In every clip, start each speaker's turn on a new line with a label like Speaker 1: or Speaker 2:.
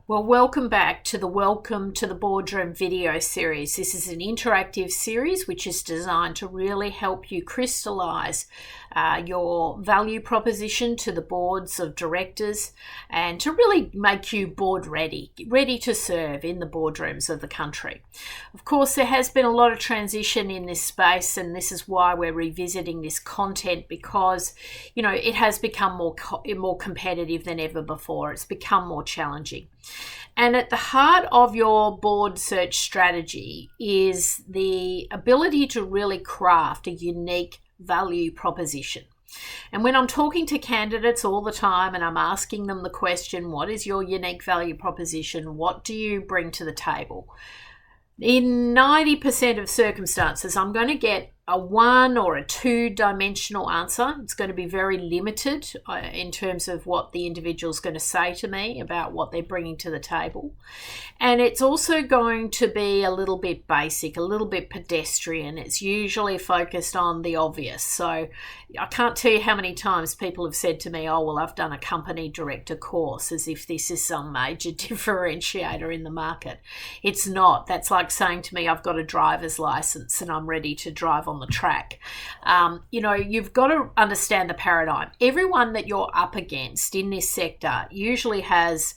Speaker 1: Well, welcome back to the Welcome to the Boardroom video series. This is an interactive series which is designed to really help you crystallize your value proposition to the boards of directors and to really make you board ready to serve in the boardrooms of the country. Of course, there has been a lot of transition in this space, and this is why we're revisiting this content, because it has become more competitive than ever before. It's become more challenging. And at the heart of your board search strategy is the ability to really craft a unique value proposition. And when I'm talking to candidates all the time and I'm asking them the question, what is your unique value proposition? What do you bring to the table? In 90% of circumstances, I'm going to get a one or a two-dimensional answer. It's going to be very limited in terms of what the individual's going to say to me about what they're bringing to the table. And it's also going to be a little bit basic, a little bit pedestrian. It's usually focused on the obvious. So I can't tell you how many times people have said to me, oh, well, I've done a company director course, as if this is some major differentiator in the market. It's not. That's like saying to me, I've got a driver's license and I'm ready to drive on the track. You've got to understand the paradigm. Everyone that you're up against in this sector usually has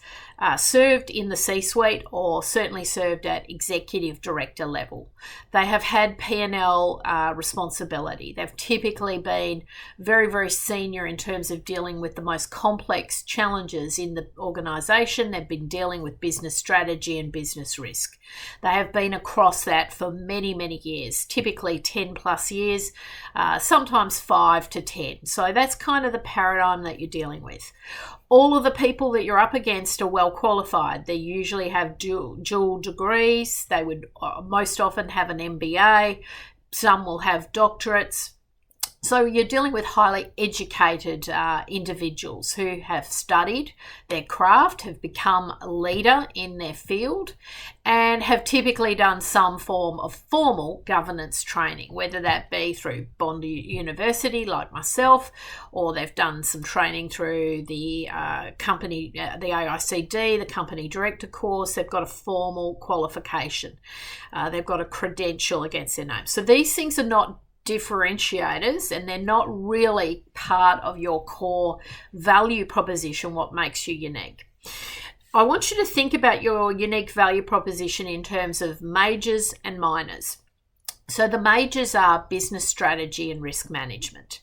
Speaker 1: served in the C-suite or certainly served at executive director level. They have had P&L responsibility. They've typically been very, very senior in terms of dealing with the most complex challenges in the organisation. They've been dealing with business strategy and business risk. They have been across that for many, many years, typically 10 plus years, sometimes 5 to 10. So that's kind of the paradigm that you're dealing with. All of the people that you're up against are well qualified. They usually have dual degrees. They would most often have an MBA. Some will have doctorates. So you're dealing with highly educated individuals who have studied their craft, have become a leader in their field, and have typically done some form of formal governance training, whether that be through Bond University like myself, or they've done some training through the company, the AICD, the company director course. They've got a formal qualification. They've got a credential against their name. So these things are not differentiators, and they're not really part of your core value proposition, what makes you unique. I want you to think about your unique value proposition in terms of majors and minors. So the majors are business strategy and risk management.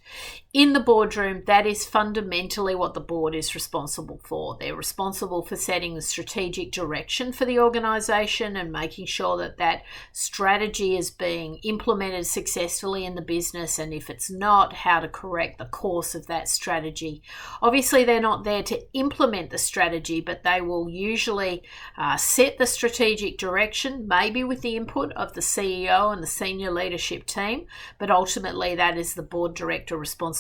Speaker 1: In the boardroom, that is fundamentally what the board is responsible for. They're responsible for setting the strategic direction for the organisation and making sure that that strategy is being implemented successfully in the business, and if it's not, how to correct the course of that strategy. Obviously, they're not there to implement the strategy, but they will usually set the strategic direction, maybe with the input of the CEO and the senior leadership team, but ultimately that is the board director responsibility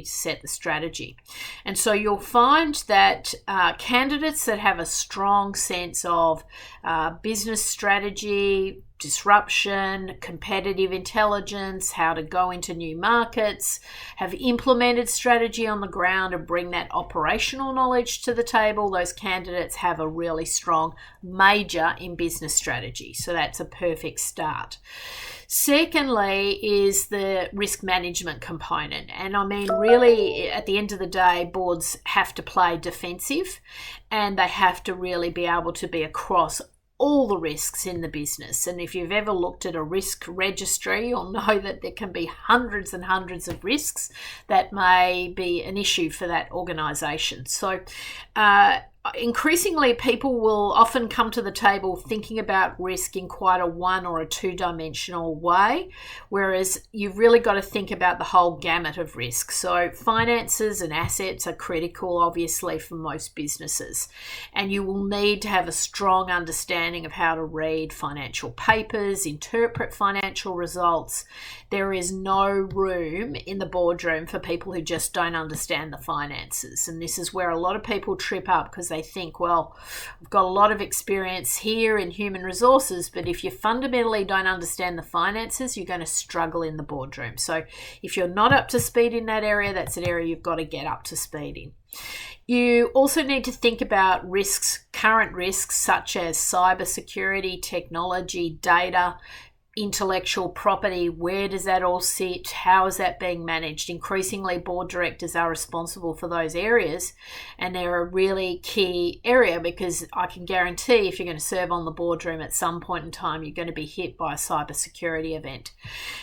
Speaker 1: to set the strategy. And so you'll find that candidates that have a strong sense of business strategy, disruption, competitive intelligence, how to go into new markets, have implemented strategy on the ground and bring that operational knowledge to the table, those candidates have a really strong major in business strategy. So that's a perfect start. Secondly is the risk management component. And I mean, really, at the end of the day, boards have to play defensive, and they have to really be able to be across all the risks in the business. And if you've ever looked at a risk registry, you'll know that there can be hundreds and hundreds of risks that may be an issue for that organisation. So increasingly, people will often come to the table thinking about risk in quite a one or a two-dimensional way, whereas you've really got to think about the whole gamut of risk. So finances and assets are critical, obviously, for most businesses, and you will need to have a strong understanding of how to read financial papers, interpret financial results. There is no room in the boardroom for people who just don't understand the finances, and this is where a lot of people trip up, because they think, well, I've got a lot of experience here in human resources, but if you fundamentally don't understand the finances, you're going to struggle in the boardroom. So if you're not up to speed in that area, that's an area you've got to get up to speed in. You also need to think about risks current risks such as cybersecurity, technology, data, intellectual property, where does that all sit? How is that being managed? Increasingly, board directors are responsible for those areas, and they're a really key area because I can guarantee if you're going to serve on the boardroom at some point in time, you're going to be hit by a cybersecurity event.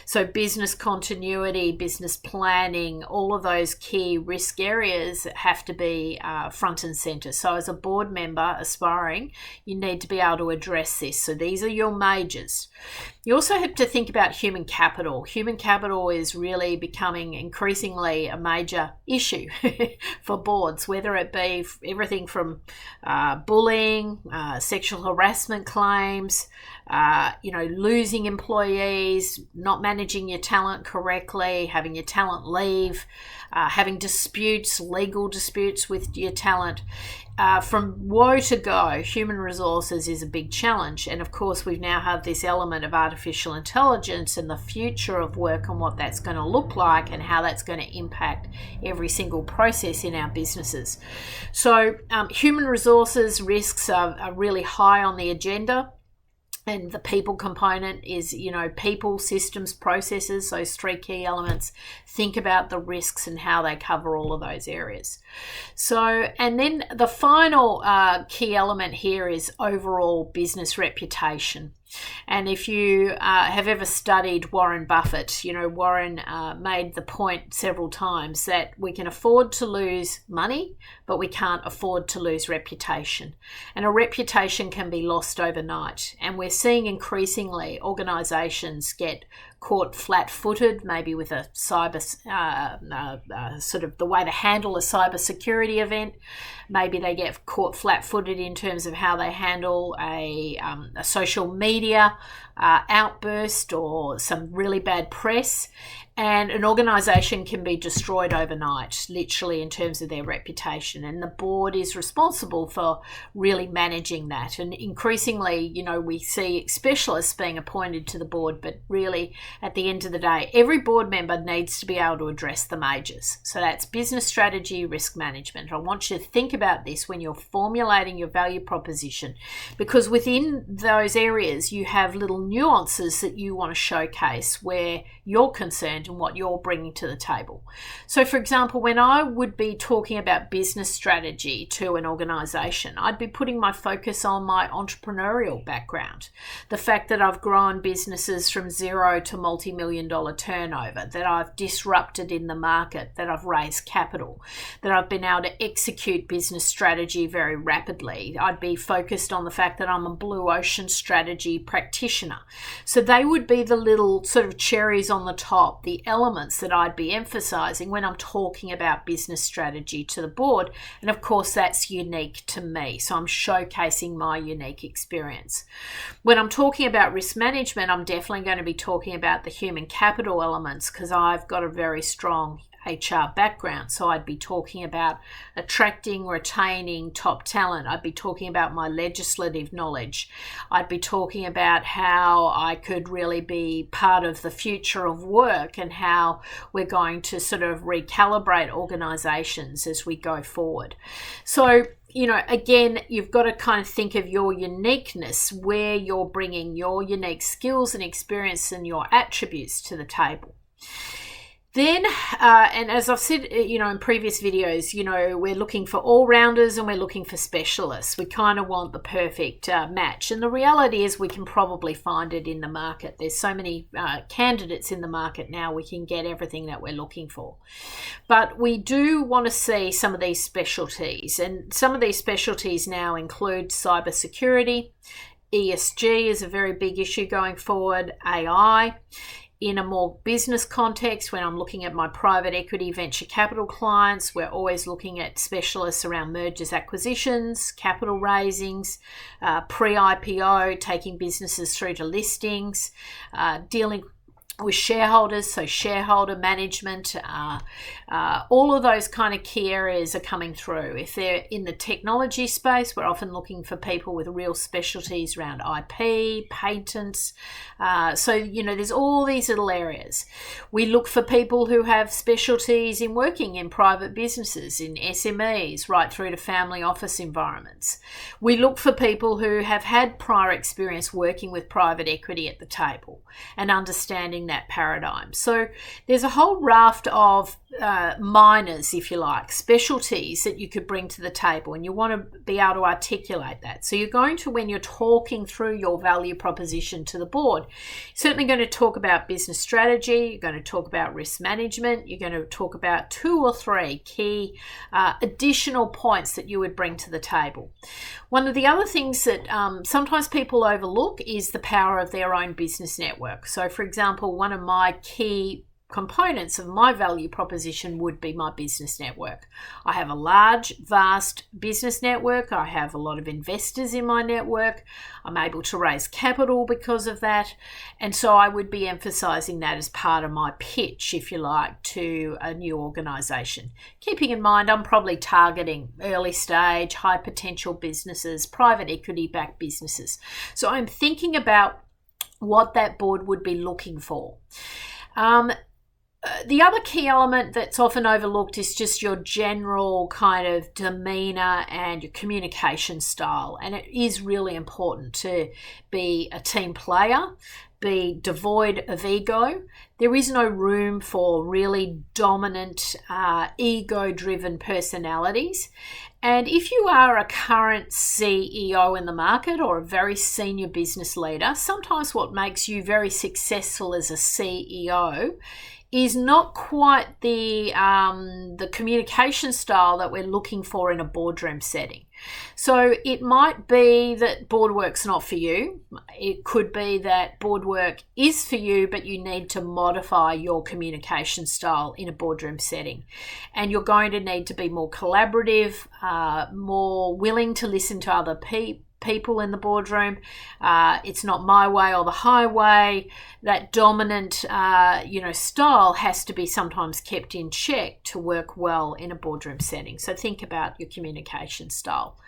Speaker 1: So business continuity, business planning, all of those key risk areas have to be front and center. So as a board member aspiring, you need to be able to address this. So these are your majors. You also have to think about human capital. Human capital is really becoming increasingly a major issue for boards, whether it be everything from bullying, sexual harassment claims, losing employees, not managing your talent correctly, having your talent leave, having disputes, legal disputes with your talent. From woe to go, human resources is a big challenge. And of course, we now have this element of artificial intelligence and the future of work and what that's going to look like and how that's going to impact every single process in our businesses. So human resources risks are really high on the agenda. And the people component is, people, systems, processes, those three key elements. Think about the risks and how they cover all of those areas. So, and then the final key element here is overall business reputation. And if you have ever studied Warren Buffett, Warren made the point several times that we can afford to lose money, but we can't afford to lose reputation. And a reputation can be lost overnight. And we're seeing increasingly organisations get caught flat-footed, maybe with a cyber, sort of the way to handle a cybersecurity event. Maybe they get caught flat-footed in terms of how they handle a social media outburst or some really bad press. And an organisation can be destroyed overnight, literally, in terms of their reputation. And the board is responsible for really managing that. And increasingly, we see specialists being appointed to the board, but really, at the end of the day, every board member needs to be able to address the majors. So that's business strategy, risk management. I want you to think about this when you're formulating your value proposition, because within those areas, you have little nuances that you want to showcase where you're concerned and what you're bringing to the table. So for example, when I would be talking about business strategy to an organization, I'd be putting my focus on my entrepreneurial background, the fact that I've grown businesses from zero to multi-million-dollar turnover, that I've disrupted in the market, that I've raised capital, that I've been able to execute business strategy very rapidly. I'd be focused on the fact that I'm a blue ocean strategy practitioner. So they would be the little sort of cherries on the top, the elements that I'd be emphasizing when I'm talking about business strategy to the board. And of course, that's unique to me. So I'm showcasing my unique experience. When I'm talking about risk management, I'm definitely going to be talking about the human capital elements because I've got a very strong HR background. So I'd be talking about attracting, retaining top talent. I'd be talking about my legislative knowledge. I'd be talking about how I could really be part of the future of work and how we're going to sort of recalibrate organizations as we go forward. So again, you've got to kind of think of your uniqueness, where you're bringing your unique skills and experience and your attributes to the table. Then, and as I've said, in previous videos, we're looking for all-rounders and we're looking for specialists. We kind of want the perfect match. And the reality is we can probably find it in the market. There's so many candidates in the market now, we can get everything that we're looking for. But we do want to see some of these specialties. And some of these specialties now include cybersecurity. ESG is a very big issue going forward. AI. In a more business context, when I'm looking at my private equity venture capital clients, we're always looking at specialists around mergers, acquisitions, capital raisings, pre-IPO, taking businesses through to listings, dealing with shareholders, so shareholder management, all of those kind of key areas are coming through. If they're in the technology space, we're often looking for people with real specialties around IP, patents. So, there's all these little areas. We look for people who have specialties in working in private businesses, in SMEs, right through to family office environments. We look for people who have had prior experience working with private equity at the table and understanding that paradigm. So there's a whole raft of minors, if you like, specialties that you could bring to the table, and you want to be able to articulate that. So you're going to, when you're talking through your value proposition to the board, you're certainly going to talk about business strategy, you're going to talk about risk management, you're going to talk about 2 or 3 key additional points that you would bring to the table. One of the other things that sometimes people overlook is the power of their own business network. So, for example, one of my key components of my value proposition would be my business network. I have a large, vast business network. I have a lot of investors in my network. I'm able to raise capital because of that. And so I would be emphasizing that as part of my pitch, if you like, to a new organization. Keeping in mind, I'm probably targeting early stage, high potential businesses, private equity backed businesses. So I'm thinking about what that board would be looking for. The other key element that's often overlooked is just your general kind of demeanor and your communication style. And it is really important to be a team player, be devoid of ego. There is no room for really dominant, ego-driven personalities. And if you are a current CEO in the market or a very senior business leader, sometimes what makes you very successful as a CEO is not quite the communication style that we're looking for in a boardroom setting. So it might be that board work's not for you. It could be that board work is for you, but you need to modify your communication style in a boardroom setting. And you're going to need to be more collaborative, more willing to listen to other people in the boardroom. It's not my way or the highway. That dominant, style has to be sometimes kept in check to work well in a boardroom setting. So think about your communication style.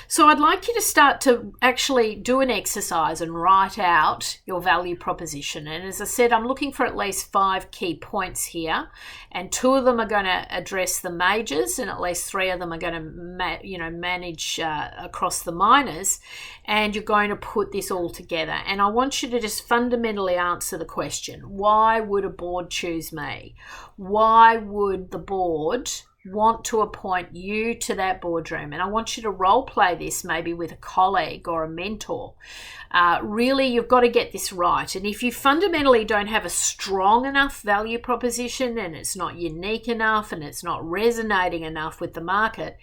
Speaker 1: So I'd like you to start to actually do an exercise and write out your value proposition. And as I said, I'm looking for at least 5 key points here, and 2 of them are going to address the majors, and at least 3 of them are going to manage across the minors. And you're going to put this all together. And I want you to just fundamentally answer the question, why would a board choose me? Why would the board want to appoint you to that boardroom? And I want you to role play this maybe with a colleague or a mentor. Really, you've got to get this right. And if you fundamentally don't have a strong enough value proposition, and it's not unique enough, and it's not resonating enough with the market,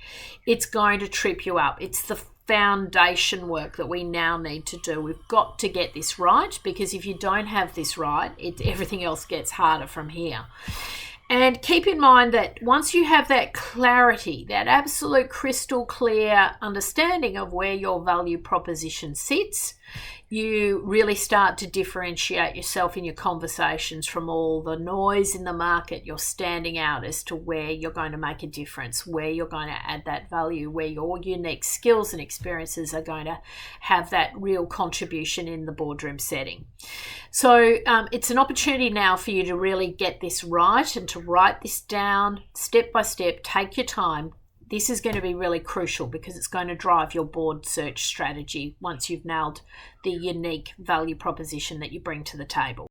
Speaker 1: it's going to trip you up. It's the foundation work that we now need to do. We've got to get this right, because if you don't have this right, everything else gets harder from here. And keep in mind that once you have that clarity, that absolute crystal clear understanding of where your value proposition sits, you really start to differentiate yourself in your conversations from all the noise in the market. You're standing out as to where you're going to make a difference, where you're going to add that value, where your unique skills and experiences are going to have that real contribution in the boardroom setting. So it's an opportunity now for you to really get this right and to write this down step by step. Take your time. This is going to be really crucial because it's going to drive your board search strategy once you've nailed the unique value proposition that you bring to the table.